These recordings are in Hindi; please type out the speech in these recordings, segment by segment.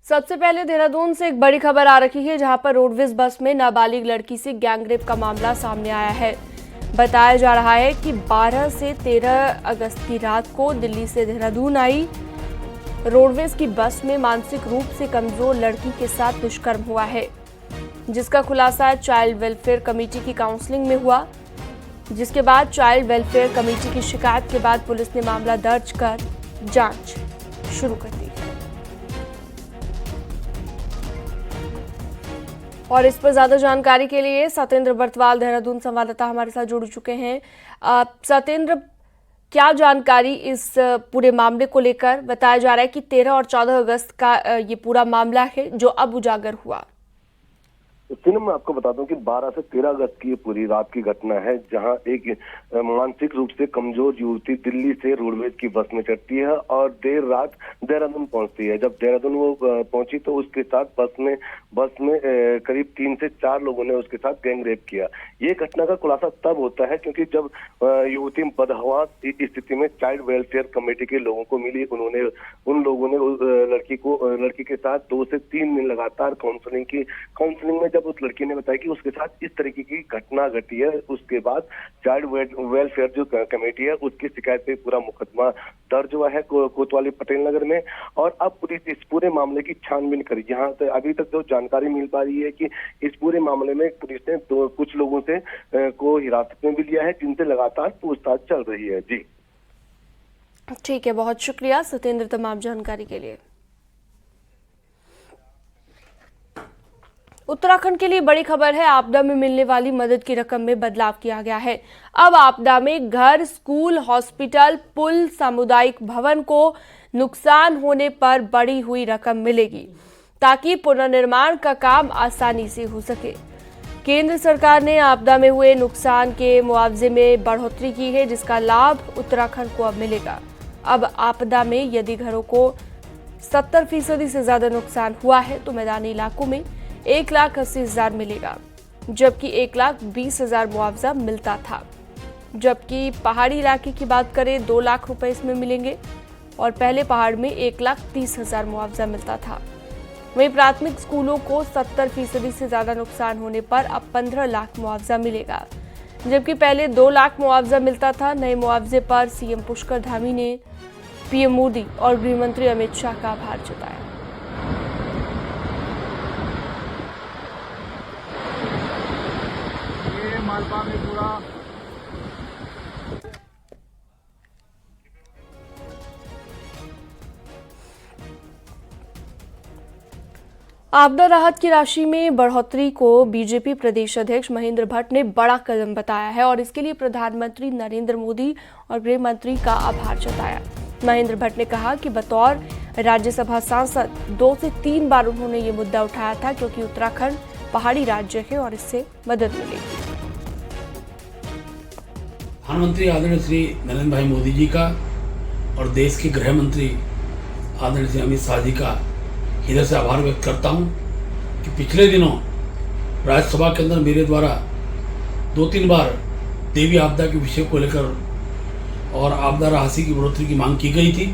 सबसे पहले देहरादून से एक बड़ी खबर आ रही है, जहां पर रोडवेज बस में नाबालिग लड़की से गैंगरेप का मामला सामने आया है। बताया जा रहा है कि 12 से 13 अगस्त की रात को दिल्ली से देहरादून आई रोडवेज की बस में मानसिक रूप से कमजोर लड़की के साथ दुष्कर्म हुआ है, जिसका खुलासा चाइल्ड वेलफेयर कमेटी की काउंसलिंग में हुआ। जिसके बाद चाइल्ड वेलफेयर कमेटी की शिकायत के बाद पुलिस ने मामला दर्ज कर जांच शुरू कर दी है। और इस पर ज्यादा जानकारी के लिए सत्येंद्र बर्तवाल देहरादून संवाददाता हमारे साथ जुड़ चुके हैं। सत्येंद्र, क्या जानकारी इस पूरे मामले को लेकर? बताया जा रहा है कि 13 और 14 अगस्त का ये पूरा मामला है जो अब उजागर हुआ। मैं आपको बता दूं कि 12 से 13 अगस्त की पूरी रात की घटना है, जहां एक मानसिक रूप से कमजोर युवती दिल्ली से रोडवेज की बस में चढ़ती है और देर रात देहरादून पहुंचती है। जब देहरादून वो पहुंची तो उसके साथ बस में करीब 3 से 4 लोगों ने उसके साथ गैंग रेप किया। ये घटना का खुलासा तब होता है क्योंकि जब युवती बदहवास स्थिति में चाइल्ड वेलफेयर कमेटी के लोगों को मिली, उन लोगों ने लड़की के साथ 2 से 3 दिन लगातार काउंसलिंग में जब उस लड़की ने बताया कि उसके साथ इस तरीके की घटना घटी है, उसके बाद चाइल्ड वेलफेयर जो कमेटी है उसकी शिकायत पे पूरा मुकदमा दर्ज हुआ है कोतवाली पटेल नगर में। और अब पुलिस इस पूरे मामले की छानबीन करी। यहाँ अभी तक जो जानकारी मिल पा रही है कि इस पूरे मामले में पुलिस ने कुछ लोगों से को हिरासत में भी लिया है, जिनसे लगातार पूछताछ चल रही है। जी ठीक है, बहुत शुक्रिया सत्येंद्र तमाम जानकारी के लिए। उत्तराखंड के लिए बड़ी खबर है। आपदा में मिलने वाली मदद की रकम में बदलाव किया गया है। अब आपदा में घर, स्कूल, हॉस्पिटल, पुल, सामुदायिक भवन को नुकसान होने पर बढ़ी हुई रकम मिलेगी, ताकि पुनर्निर्माण का काम आसानी से हो सके। केंद्र सरकार ने आपदा में हुए नुकसान के मुआवजे में बढ़ोतरी की है, जिसका लाभ उत्तराखंड को अब मिलेगा। अब आपदा में यदि घरों को 70% से ज्यादा नुकसान हुआ है तो मैदानी इलाकों में 1,80,000 मिलेगा, जबकि 1,20,000 मुआवजा मिलता था। जबकि पहाड़ी इलाके की बात करें 2 लाख रुपए इसमें मिलेंगे और पहले पहाड़ में 1,30,000 मुआवजा मिलता था। वहीं प्राथमिक स्कूलों को 70% से ज्यादा नुकसान होने पर अब 15 लाख मुआवजा मिलेगा, जबकि पहले 2 लाख मुआवजा मिलता था। नए मुआवजे पर सीएम पुष्कर धामी ने पीएम मोदी और गृह मंत्री अमित शाह का आभार जताया। मालपा में पूरा आपदा राहत की राशि में बढ़ोतरी को बीजेपी प्रदेश अध्यक्ष महेंद्र भट्ट ने बड़ा कदम बताया है और इसके लिए प्रधानमंत्री नरेंद्र मोदी और गृह मंत्री का आभार जताया। महेंद्र भट्ट ने कहा कि बतौर राज्यसभा सांसद 2 से 3 बार उन्होंने ये मुद्दा उठाया था, क्योंकि उत्तराखंड पहाड़ी राज्य है और इससे मदद मिलेगी। प्रधानमंत्री आदरणीय श्री नरेंद्र भाई मोदी जी का और देश के गृह मंत्री आदरणीय श्री अमित शाह जी का हृदय से आभार व्यक्त करता हूं कि पिछले दिनों राज्यसभा के अंदर मेरे द्वारा 2-3 बार देवी आपदा के विषय को लेकर और आपदा राशि की बढ़ोतरी की मांग की गई थी।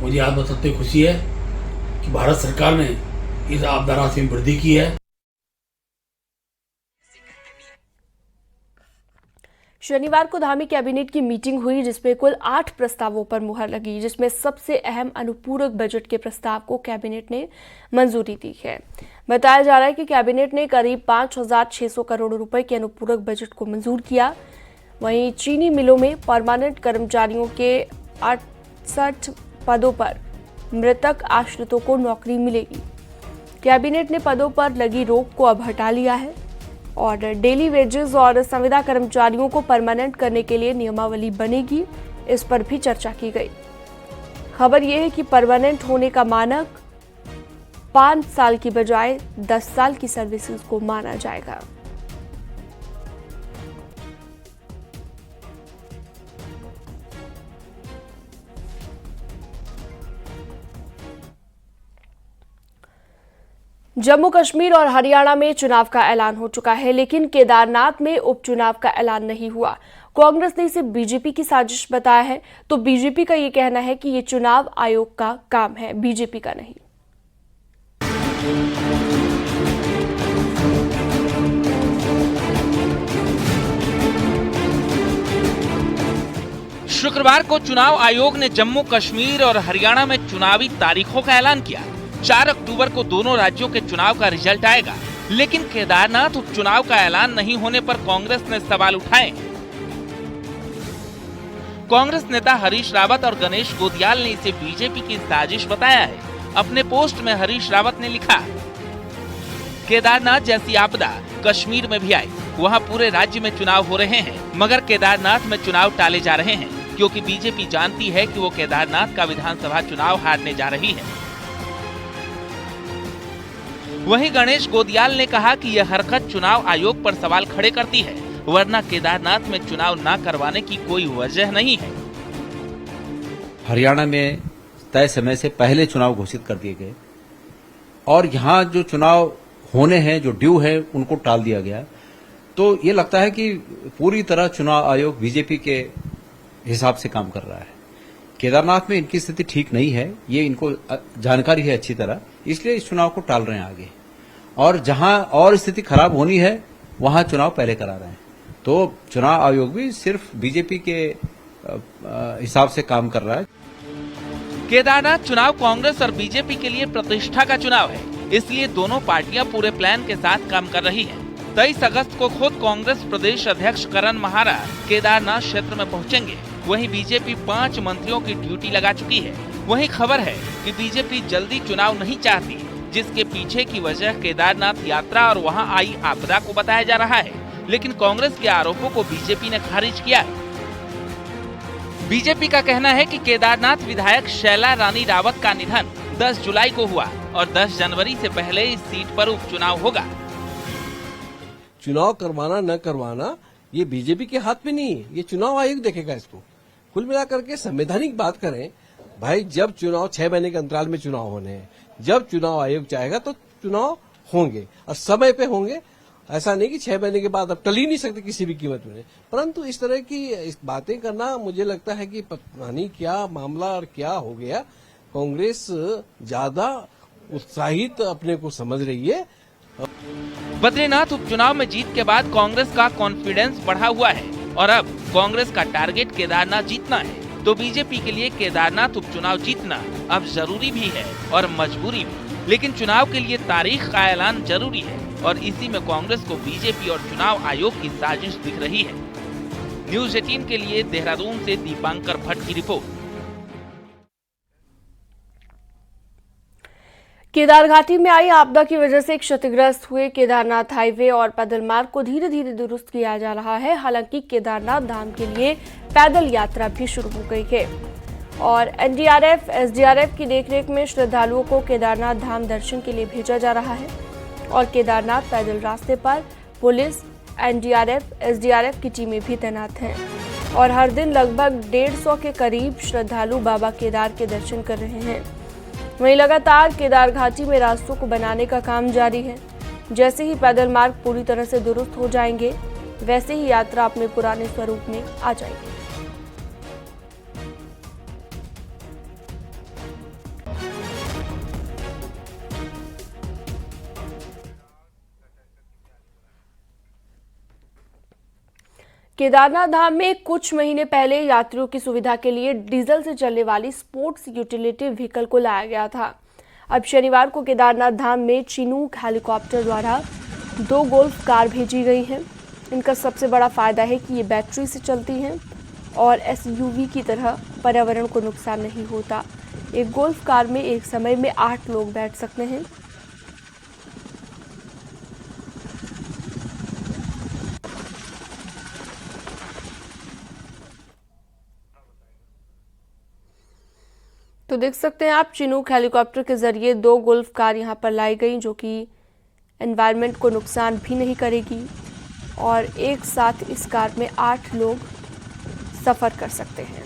मुझे आज बताते हुए खुशी है कि भारत सरकार ने इस आपदा राशि में वृद्धि की है। शनिवार को धामी कैबिनेट की मीटिंग हुई, जिसमें कुल 8 प्रस्तावों पर मुहर लगी, जिसमें सबसे अहम अनुपूरक बजट के प्रस्ताव को कैबिनेट ने मंजूरी दी है। बताया जा रहा है कि कैबिनेट ने करीब 5,600 करोड़ रुपए के अनुपूरक बजट को मंजूर किया। वहीं चीनी मिलों में परमानेंट कर्मचारियों के 68 पदों पर मृतक आश्रितों को नौकरी मिलेगी। कैबिनेट ने पदों पर लगी रोक को अब हटा लिया है और डेली वेजेस और संविदा कर्मचारियों को परमानेंट करने के लिए नियमावली बनेगी, इस पर भी चर्चा की गई। खबर यह है कि परमानेंट होने का मानक 5 साल की बजाय 10 साल की सर्विसेज को माना जाएगा। जम्मू कश्मीर और हरियाणा में चुनाव का ऐलान हो चुका है, लेकिन केदारनाथ में उपचुनाव का ऐलान नहीं हुआ। कांग्रेस ने इसे बीजेपी की साजिश बताया है, तो बीजेपी का ये कहना है कि ये चुनाव आयोग का काम है, बीजेपी का नहीं। शुक्रवार को चुनाव आयोग ने जम्मू कश्मीर और हरियाणा में चुनावी तारीखों का ऐलान किया। 4 अक्टूबर को दोनों राज्यों के चुनाव का रिजल्ट आएगा, लेकिन केदारनाथ उपचुनाव का ऐलान नहीं होने पर कांग्रेस ने सवाल उठाए। कांग्रेस नेता हरीश रावत और गणेश गोदियाल ने इसे बीजेपी की साजिश बताया है। अपने पोस्ट में हरीश रावत ने लिखा, केदारनाथ जैसी आपदा कश्मीर में भी आई, वहाँ पूरे राज्य में चुनाव हो रहे हैं, मगर केदारनाथ में चुनाव टाले जा रहे हैं क्योंकि बीजेपी जानती है कि वो केदारनाथ का विधानसभा चुनाव हारने जा रही है। वहीं गणेश गोदियाल ने कहा कि यह हरकत चुनाव आयोग पर सवाल खड़े करती है, वरना केदारनाथ में चुनाव न करवाने की कोई वजह नहीं है। हरियाणा में तय समय से पहले चुनाव घोषित कर दिए गए और यहाँ जो चुनाव होने हैं, जो ड्यू है, उनको टाल दिया गया। तो ये लगता है कि पूरी तरह चुनाव आयोग बीजेपी के हिसाब से काम कर रहा है। केदारनाथ में इनकी स्थिति ठीक नहीं है, ये इनको जानकारी है अच्छी तरह, इसलिए इस चुनाव को टाल रहे हैं आगे। और जहां और स्थिति खराब होनी है वहां चुनाव पहले करा रहे हैं। तो चुनाव आयोग भी सिर्फ बीजेपी के हिसाब से काम कर रहा है। केदारनाथ चुनाव कांग्रेस और बीजेपी के लिए प्रतिष्ठा का चुनाव है, इसलिए दोनों पार्टियां पूरे प्लान के साथ काम कर रही हैं। 23 अगस्त को खुद कांग्रेस प्रदेश अध्यक्ष करण महारा केदारनाथ क्षेत्र में पहुंचेंगे। वहीं बीजेपी 5 मंत्रियों की ड्यूटी लगा चुकी है। वहीं खबर है कि बीजेपी जल्दी चुनाव नहीं चाहती, जिसके पीछे की वजह केदारनाथ यात्रा और वहां आई आपदा को बताया जा रहा है, लेकिन कांग्रेस के आरोपों को बीजेपी ने खारिज किया है। बीजेपी का कहना है कि केदारनाथ विधायक शैला रानी रावत का निधन 10 जुलाई को हुआ और 10 जनवरी से पहले इस सीट पर उपचुनाव होगा। चुनाव करवाना न करवाना ये बीजेपी के हाथ में नहीं है, ये चुनाव आयोग देखेगा इसको। कुल मिलाकर के संवैधानिक बात करें भाई, जब चुनाव 6 महीने के अंतराल में चुनाव होने हैं, जब चुनाव आयोग चाहेगा तो चुनाव होंगे और समय पे होंगे। ऐसा नहीं कि 6 महीने के बाद अब टल ही नहीं सकते किसी भी कीमत में। परंतु इस तरह की बातें करना, मुझे लगता है कि पता नहीं क्या मामला और क्या हो गया। कांग्रेस ज्यादा उत्साहित अपने को समझ रही है। बद्रीनाथ उपचुनाव में जीत के बाद कांग्रेस का कॉन्फिडेंस बढ़ा हुआ है और अब कांग्रेस का टारगेट केदारनाथ जीतना है। तो बीजेपी के लिए केदारनाथ उपचुनाव जीतना अब जरूरी भी है और मजबूरी भी, लेकिन चुनाव के लिए तारीख का ऐलान जरूरी है और इसी में कांग्रेस को बीजेपी और चुनाव आयोग की साजिश दिख रही है। न्यूज़ 18 के लिए देहरादून से दीपांकर भट्ट की रिपोर्ट। केदार घाटी में आई आपदा की वजह से क्षतिग्रस्त हुए केदारनाथ हाईवे और पैदल मार्ग को धीरे धीरे दुरुस्त किया जा रहा है। हालांकि केदारनाथ धाम के लिए पैदल यात्रा भी शुरू हो गई है और एनडीआरएफ, एसडीआरएफ की देखरेख में श्रद्धालुओं को केदारनाथ धाम दर्शन के लिए भेजा जा रहा है और केदारनाथ पैदल रास्ते पर पुलिस, एनडीआरएफ, एसडीआरएफ की टीमें भी तैनात हैं और हर दिन लगभग 150 के करीब श्रद्धालु बाबा केदार के दर्शन कर रहे हैं। वहीं लगातार केदार घाटी में रास्तों को बनाने का काम जारी है। जैसे ही पैदल मार्ग पूरी तरह से दुरुस्त हो जाएंगे, वैसे ही यात्रा अपने पुराने स्वरूप में आ जाएगी। केदारनाथ धाम में कुछ महीने पहले यात्रियों की सुविधा के लिए डीजल से चलने वाली स्पोर्ट्स यूटिलिटी व्हीकल को लाया गया था। अब शनिवार को केदारनाथ धाम में चिनूक हेलीकॉप्टर द्वारा 2 गोल्फ कार भेजी गई हैं। इनका सबसे बड़ा फायदा है कि ये बैटरी से चलती हैं और एसयूवी की तरह पर्यावरण को नुकसान नहीं होता। एक गोल्फ कार में एक समय में 8 लोग बैठ सकते हैं। तो देख सकते हैं आप, चिनूक हेलीकॉप्टर के जरिए 2 गोल्फ कार यहां पर लाई गई, जो कि एनवायरनमेंट को नुकसान भी नहीं करेगी और एक साथ इस कार में 8 लोग सफर कर सकते हैं।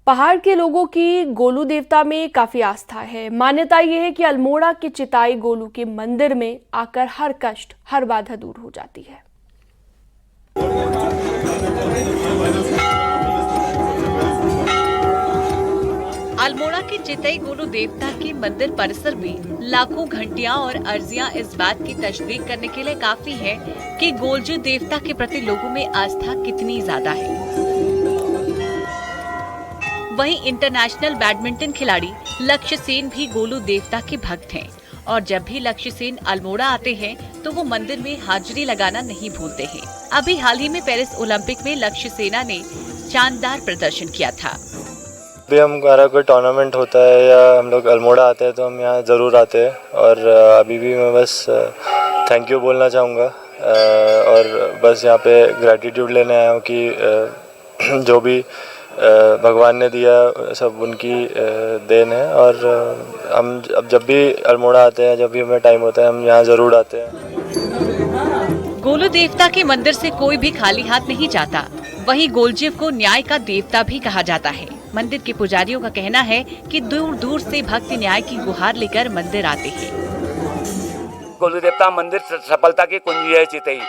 पहाड़ के लोगों की गोलू देवता में काफी आस्था है। मान्यता यह है कि अल्मोड़ा के चिताई गोलू के मंदिर में आकर हर कष्ट, हर बाधा दूर हो जाती है। अल्मोड़ा के चितई गोलू देवता के मंदिर परिसर में लाखों घंटियां और अर्जियां इस बात की तस्दीक करने के लिए काफी है कि गोलजू देवता के प्रति लोगों में आस्था कितनी ज्यादा है। वहीं इंटरनेशनल बैडमिंटन खिलाड़ी लक्ष्य सेन भी गोलू देवता के भक्त हैं और जब भी लक्ष्य सेन अल्मोड़ा आते हैं तो वो मंदिर में हाजिरी लगाना नहीं भूलते हैं। अभी हाल ही में पेरिस ओलंपिक में लक्ष्य सेना ने शानदार प्रदर्शन किया था। भी हमारा कोई टूर्नामेंट होता है या हम लोग अल्मोड़ा आते हैं तो हम यहाँ ज़रूर आते हैं और अभी भी मैं बस थैंक यू बोलना चाहूँगा और बस यहाँ पे ग्रैटिट्यूड लेने आया हूँ कि जो भी भगवान ने दिया सब उनकी देन है और हम अब जब भी अल्मोड़ा आते हैं, जब भी हमें टाइम होता है, हम यहाँ ज़रूर आते हैं। गोलू देवता के मंदिर से कोई भी खाली हाथ नहीं जाता। वहीं गोलजीव को न्याय का देवता भी कहा जाता है। मंदिर के पुजारियों का कहना है कि दूर दूर से भक्त न्याय की गुहार लेकर मंदिर आते हैं। गोलू देवता मंदिर सफलता की कुंजी है चितई।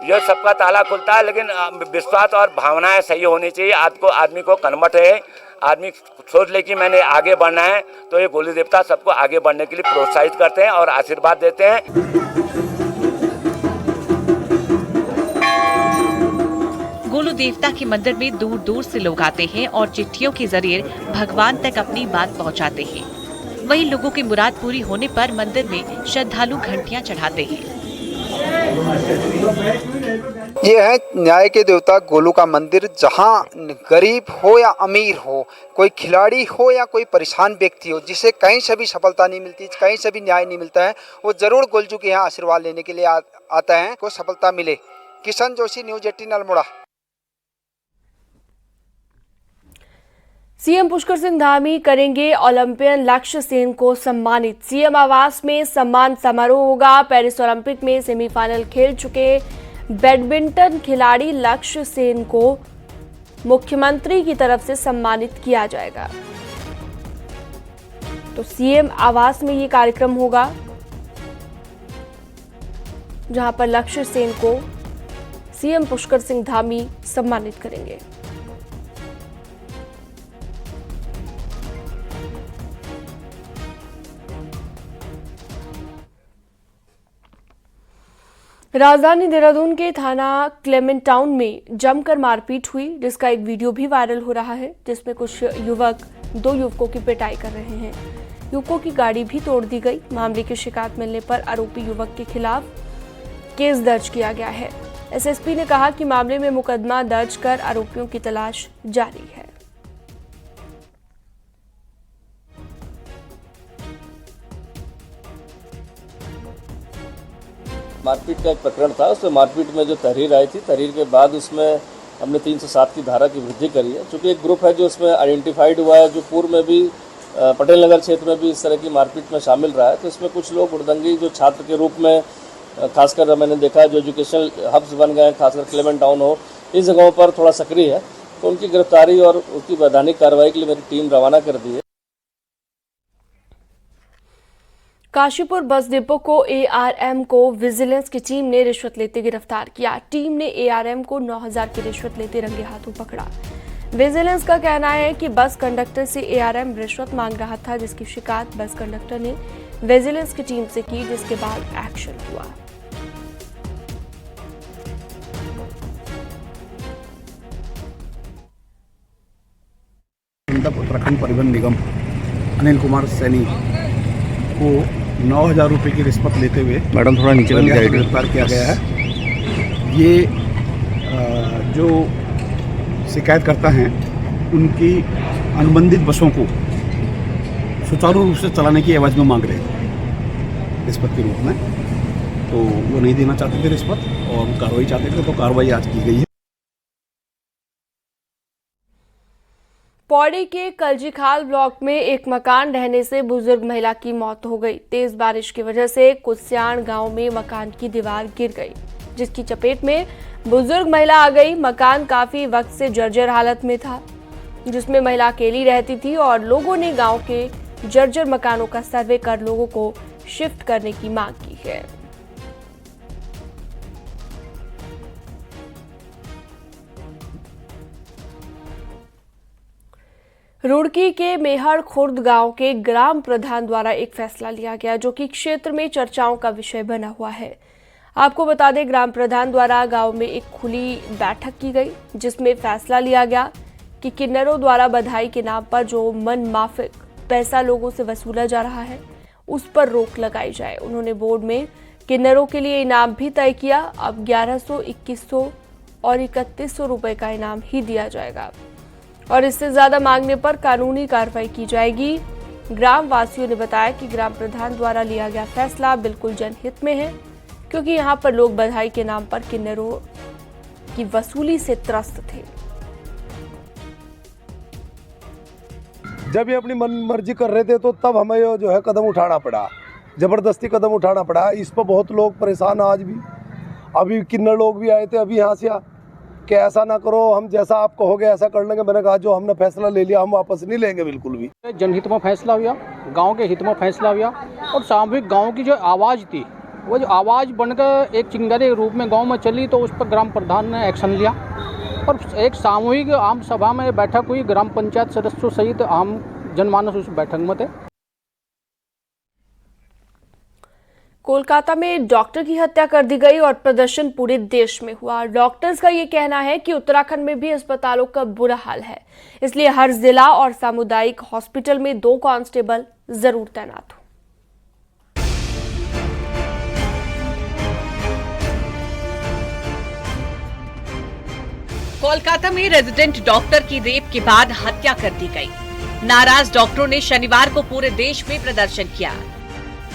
यह सबका ताला खुलता है, लेकिन विश्वास और भावनाएं सही होनी चाहिए। आदमी को कन्वर्ट है, आदमी सोच ले कि मैंने आगे बढ़ना है, तो ये गोलू देवता सबको आगे बढ़ने के लिए प्रोत्साहित करते हैं और आशीर्वाद देते हैं। गोलू देवता के मंदिर में दूर दूर से लोग आते हैं और चिट्ठियों के जरिए भगवान तक अपनी बात पहुंचाते हैं। वहीं लोगों की मुराद पूरी होने पर मंदिर में श्रद्धालु घंटियां चढ़ाते हैं। ये है न्याय के देवता गोलू का मंदिर, जहां गरीब हो या अमीर हो, कोई खिलाड़ी हो या कोई परेशान व्यक्ति हो, जिसे कहीं से भी सफलता नहीं मिलती, कहीं से भी न्याय नहीं मिलता है, वो जरूर गोलजू के यहाँ आशीर्वाद लेने के लिए आता है, को सफलता मिले। किशन जोशी, न्यूज 18 अल्मोड़ा। सीएम पुष्कर सिंह धामी करेंगे ओलंपियन लक्ष्य सेन को सम्मानित। सीएम आवास में सम्मान समारोह होगा। पेरिस ओलंपिक में सेमीफाइनल खेल चुके बैडमिंटन खिलाड़ी लक्ष्य सेन को मुख्यमंत्री की तरफ से सम्मानित किया जाएगा। तो सीएम आवास में ये कार्यक्रम होगा, जहां पर लक्ष्य सेन को सीएम पुष्कर सिंह धामी सम्मानित करेंगे। राजधानी देहरादून के थाना क्लेमेंट टाउन में जमकर मारपीट हुई, जिसका एक वीडियो भी वायरल हो रहा है, जिसमें कुछ युवक दो युवकों की पिटाई कर रहे हैं। युवकों की गाड़ी भी तोड़ दी गई। मामले की शिकायत मिलने पर आरोपी युवक के खिलाफ केस दर्ज किया गया है। एसएसपी ने कहा कि मामले में मुकदमा दर्ज कर आरोपियों की तलाश जारी है। मारपीट का एक प्रकरण था, उसमें मारपीट में जो तहरीर आई थी, तहरीर के बाद उसमें हमने 307 की धारा की वृद्धि करी है। चूँकि एक ग्रुप है जो उसमें आइडेंटिफाइड हुआ है, जो पूर्व में भी पटेल नगर क्षेत्र में भी इस तरह की मारपीट में शामिल रहा है। तो इसमें कुछ लोग उड़दंगी जो छात्र के रूप में, खासकर मैंने देखा जो एजुकेशनल हब्स बन गए, खासकर क्लेमेंट टाउन हो, इन जगहों पर थोड़ा सक्रिय है। तो उनकी गिरफ्तारी और उसकी वैधानिक कार्रवाई के लिए मेरी टीम रवाना कर दी है। काशीपुर बस डिपो को एआरएम को विजिलेंस की टीम ने रिश्वत लेते गिरफ्तार किया। टीम ने एआरएम को 9,000 की रिश्वत लेते रंगे हाथों पकड़ा। विजिलेंस का कहना है कि बस कंडक्टर से एआरएम रिश्वत मांग रहा था, जिसकी शिकायत बस कंडक्टर ने विजिलेंस की टीम से की, जिसके बाद एक्शन हुआ। उत्तराखंड परिवहन निगम अनिल कुमार सैनी को 9,000 रुपये की रिश्वत लेते हुए मैडम थोड़ा नीचे गिरफ्तार किया गया है। ये जो शिकायतकर्ता हैं, उनकी अनुबंधित बसों को सुचारू रूप से चलाने की एवज में मांग रहे थे रिश्वत के रूप में। तो वो नहीं देना चाहते थे रिश्वत और कार्रवाई चाहते थे, तो कार्रवाई आज की गई है। पौड़ी के कलजीखाल ब्लॉक में एक मकान ढहने से बुजुर्ग महिला की मौत हो गई। तेज बारिश की वजह से कुस्याण गांव में मकान की दीवार गिर गई, जिसकी चपेट में बुजुर्ग महिला आ गई। मकान काफी वक्त से जर्जर हालत में था, जिसमें महिला अकेली रहती थी और लोगों ने गांव के जर्जर मकानों का सर्वे कर लोगों को शिफ्ट करने की मांग की है। रुड़की के मेहर खुर्द गांव के ग्राम प्रधान द्वारा एक फैसला लिया गया जो कि क्षेत्र में चर्चाओं का विषय बना हुआ है। आपको बता दें, ग्राम प्रधान द्वारा गांव में एक खुली बैठक की गई जिसमें फैसला लिया गया कि किन्नरों द्वारा बधाई के नाम पर जो मन माफिक पैसा लोगों से वसूला जा रहा है उस पर रोक लगाई जाए। उन्होंने बोर्ड में किन्नरों के लिए इनाम भी तय किया। अब 1100, 2100 और 3100 रुपए का इनाम ही दिया जाएगा और इससे ज्यादा मांगने पर कानूनी कार्रवाई की जाएगी। ग्राम वासियों ने बताया कि ग्राम प्रधान द्वारा लिया गया फैसला बिल्कुल जनहित में है, क्योंकि यहाँ पर लोग बधाई के नाम पर किन्नरों की वसूली से त्रस्त थे। जब ये अपनी मन मर्जी कर रहे थे तो तब हमें जो है कदम उठाना पड़ा, जबरदस्ती कदम उठाना पड़ा। इस पर बहुत लोग परेशान आज भी। अभी किन्नर लोग भी आए थे अभी यहाँ से कि ऐसा ना करो, हम जैसा आप कहोगे ऐसा कर लेंगे। मैंने कहा जो हमने फैसला ले लिया हम वापस नहीं लेंगे बिल्कुल भी। जनहित में फैसला हुआ, गांव के हित में फैसला हुआ और सामूहिक गांव की जो आवाज़ थी वो जो आवाज़ बनकर एक चिंगारी के रूप में गांव में चली, तो उस पर ग्राम प्रधान ने एक्शन लिया और एक सामूहिक आम सभा में बैठक हुई। ग्राम पंचायत सदस्यों सहित आम जनमानस उस बैठक में थे। कोलकाता में डॉक्टर की हत्या कर दी गई और प्रदर्शन पूरे देश में हुआ। डॉक्टर्स का ये कहना है कि उत्तराखंड में भी अस्पतालों का बुरा हाल है, इसलिए हर जिला और सामुदायिक हॉस्पिटल में 2 कांस्टेबल जरूर तैनात हो। कोलकाता में रेजिडेंट डॉक्टर की रेप के बाद हत्या कर दी गई। नाराज डॉक्टरों ने शनिवार को पूरे देश में प्रदर्शन किया।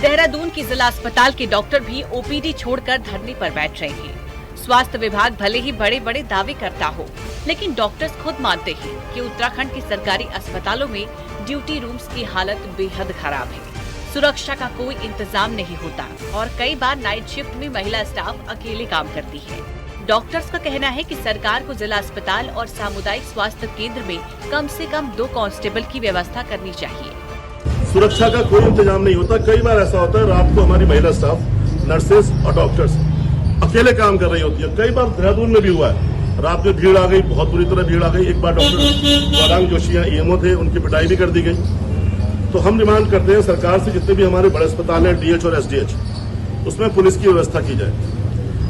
देहरादून की जिला अस्पताल के डॉक्टर भी ओपीडी छोड़कर धरने पर बैठ रहे हैं। स्वास्थ्य विभाग भले ही बड़े बड़े दावे करता हो, लेकिन डॉक्टर्स खुद मानते हैं कि उत्तराखंड के सरकारी अस्पतालों में ड्यूटी रूम्स की हालत बेहद खराब है। सुरक्षा का कोई इंतजाम नहीं होता और कई बार नाइट शिफ्ट में महिला स्टाफ अकेले काम करती है। डॉक्टर्स का कहना है कि सरकार को जिला अस्पताल और सामुदायिक स्वास्थ्य केंद्र में कम से कम 2 कांस्टेबल की व्यवस्था करनी चाहिए। सुरक्षा का कोई इंतजाम नहीं होता। कई बार ऐसा होता है रात को हमारी महिला स्टाफ, नर्सेस और डॉक्टर्स अकेले काम कर रही होती है। कई बार देहरादून में भी हुआ है, रात में भीड़ आ गई, बहुत बुरी तरह भीड़ आ गई। एक बार डॉक्टर वारांग जोशी ईएमओ थे, उनकी पिटाई भी कर दी गई। तो हम डिमांड करते हैं सरकार से जितने भी हमारे बड़े अस्पताल है, डीएच और एसडीएच, उसमें पुलिस की व्यवस्था की जाए।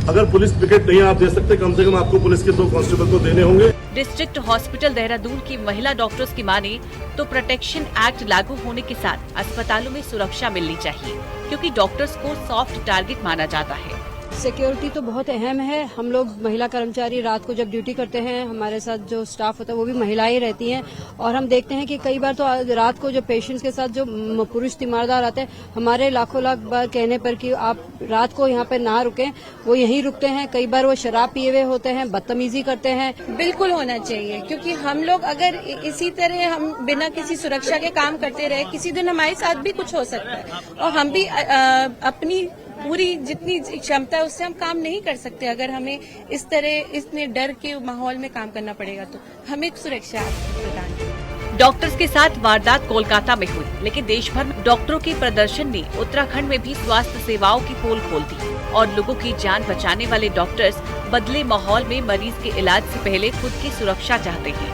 अगर पुलिस पिकेट नहीं आप दे सकते, कम से कम आपको पुलिस के 2 कांस्टेबल तो देने होंगे। डिस्ट्रिक्ट हॉस्पिटल देहरादून की महिला डॉक्टर्स की माने तो प्रोटेक्शन एक्ट लागू होने के साथ अस्पतालों में सुरक्षा मिलनी चाहिए, क्योंकि डॉक्टर्स को सॉफ्ट टारगेट माना जाता है। सिक्योरिटी तो बहुत अहम है। हम लोग महिला कर्मचारी रात को जब ड्यूटी करते हैं, हमारे साथ जो स्टाफ होता है वो भी महिलाएं रहती हैं और हम देखते हैं कि कई बार तो रात को जो पेशेंट्स के साथ जो पुरुष तीमारदार आते हैं, हमारे लाखों लाख बार कहने पर कि आप रात को यहाँ पे ना रुकें, वो यहीं रुकते हैं। कई बार वो शराब पिए हुए होते हैं, बदतमीजी करते हैं। बिल्कुल होना चाहिए, क्योंकि हम लोग अगर इसी तरह हम बिना किसी सुरक्षा के काम करते रहे, किसी दिन हमारे साथ भी कुछ हो सकता है और हम भी अपनी पूरी जितनी क्षमता है उससे हम काम नहीं कर सकते। अगर हमें इस तरह इतने डर के माहौल में काम करना पड़ेगा तो हमें सुरक्षा प्रदान। डॉक्टर्स के साथ वारदात कोलकाता में हुई, लेकिन देश भर में डॉक्टरों के प्रदर्शन ने उत्तराखंड में भी स्वास्थ्य सेवाओं की पोल खोल दी और लोगों की जान बचाने वाले डॉक्टर्स बदले माहौल में मरीज के इलाज से पहले खुद की सुरक्षा चाहते हैं।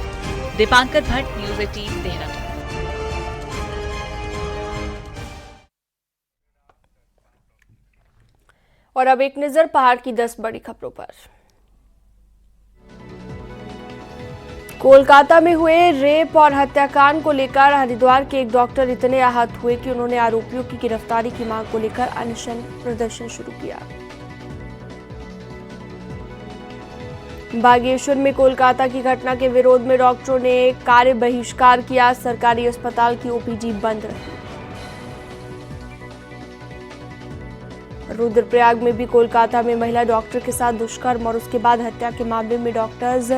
दीपांकर भट्ट, न्यूज़ 18 देहरादून। और अब एक नजर पहाड़ की 10 बड़ी खबरों पर। कोलकाता में हुए रेप और हत्याकांड को लेकर हरिद्वार के एक डॉक्टर इतने आहत हुए कि उन्होंने आरोपियों की गिरफ्तारी की मांग को लेकर अनशन प्रदर्शन शुरू किया। बागेश्वर में कोलकाता की घटना के विरोध में डॉक्टरों ने कार्य बहिष्कार किया। सरकारी अस्पताल की ओपीडी बंद रही। रुद्रप्रयाग में भी कोलकाता में महिला डॉक्टर के साथ दुष्कर्म और उसके बाद हत्या के मामले में डॉक्टर्स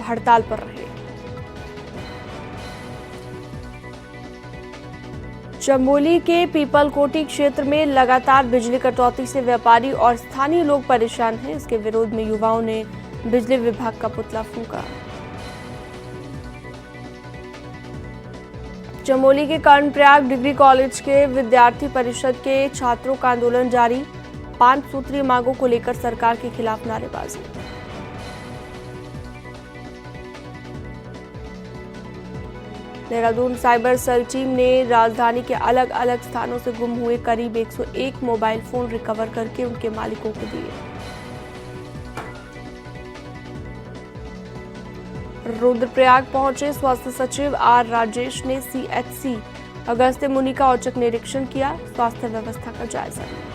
हड़ताल पर रहे। चमोली के पीपलकोटी क्षेत्र में लगातार बिजली कटौती से व्यापारी और स्थानीय लोग परेशान हैं। इसके विरोध में युवाओं ने बिजली विभाग का पुतला फूंका। चमोली के कर्णप्रयाग डिग्री कॉलेज के विद्यार्थी परिषद के छात्रों का आंदोलन जारी। 5 सूत्रीय मांगों को लेकर सरकार के खिलाफ नारेबाजी। देहरादून साइबर सेल टीम ने राजधानी के अलग अलग स्थानों से गुम हुए करीब 101 मोबाइल फोन रिकवर करके उनके मालिकों को दिए। रुद्रप्रयाग पहुंचे स्वास्थ्य सचिव आर राजेश ने CHC अगस्त्य मुनि का औचक निरीक्षण किया, स्वास्थ्य व्यवस्था का जायजा लिया।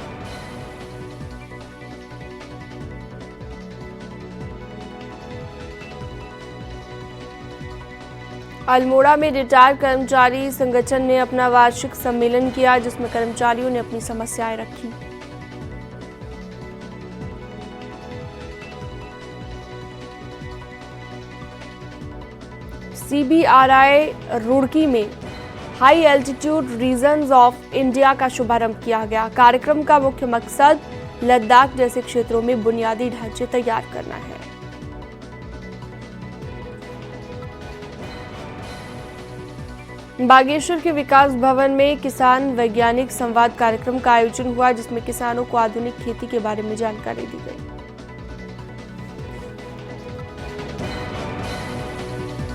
अल्मोड़ा में रिटायर्ड कर्मचारी संगठन ने अपना वार्षिक सम्मेलन किया, जिसमें कर्मचारियों ने अपनी समस्याएं रखी। CBRI रुड़की में high altitude regions of India का शुभारंभ किया गया। कार्यक्रम का मुख्य मकसद लद्दाख जैसे क्षेत्रों में बुनियादी ढांचे तैयार करना है। बागेश्वर के विकास भवन में किसान वैज्ञानिक संवाद कार्यक्रम का आयोजन हुआ, जिसमें किसानों को आधुनिक खेती के बारे में जानकारी दी गई।